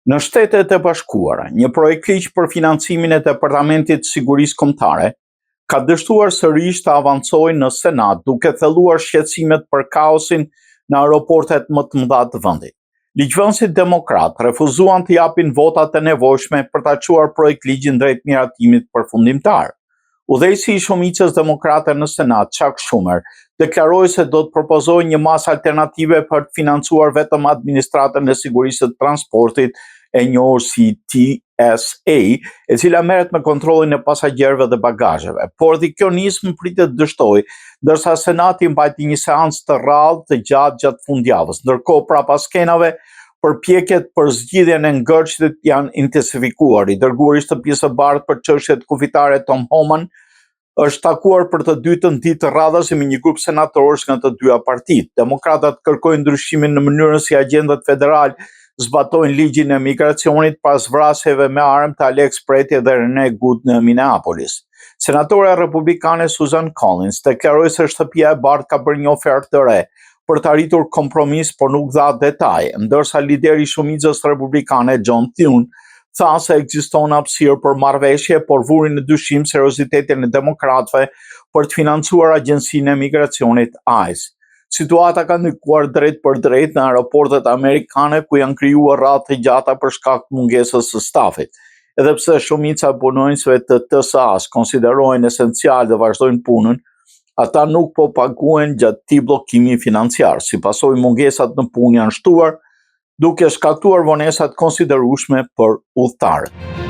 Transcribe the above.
Në Shtetet e Bashkuara, një projekt ligj për financimin e Departamentit të Sigurisë Kombëtare ka dështuar sërish të avancojë në Senat duke thelluar shqetësimet për kaosin në aeroportet më të mëdha të vendit. Ligjvënësit demokrat refuzuan të japin votat e nevojshme për ta çuar projekt ligjin drejt miratimit përfundimtar. Udhëheqësi i shumicës demokrate në Senat, Chuck Schumer, deklaroi se do të propozojë një masë alternative për të financuar vetëm administratën e sigurisë të transportit, e njohur si TSA, e cila merret me kontrollin e pasagjerëve dhe bagazheve. Por dhe kjo nismë pritet të dështojë, ndërsa Senati mbajti një seancë të rrallë të gjatë fundjavës. Ndërkohë, prapas skenave, përpjekjet për zgjidhjen e ngërçit janë intensifikuar. I dërguari i Shtëpisë së Bardhë për çështjet kufitare Tom Homan është takuar për të dytën ditë të radhës me një grup senatorësh nga të dyja partitë. Demokratat kërkojnë ndryshimin në mënyrën si agjentat federal zbatojnë ligjin e migracionit pas vrasjeve me armë të Alex Preti dhe Rene Good në Minneapolis. Senatore republikane Susan Collins deklaroi se Shtëpia e Bardhë ka bërë një ofertë të re për të arritur kompromis, por nuk dha detaje, ndërsa lideri i shumicës republikane John Thune tha se ekziston hapësirë për marrëveshje, por vuri në dyshim seriozitetin e demokratëve për të financuar Agjencinë e Migracionit ICE. Situata ka ndikuar drejt për drejt në aeroportet amerikane ku janë krijuar radhë të gjata për shkak të mungesës së stafit. Edhe pse shumica e punonjësve të TSA-s konsiderohen esencial dhe vazhdojnë punën, ata nuk po paguhen gjatë këtij bllokimi financiar. Si pasojë, mungesat në punë janë shtuar, duke shkaktuar vonesa të konsiderueshme për udhëtarët.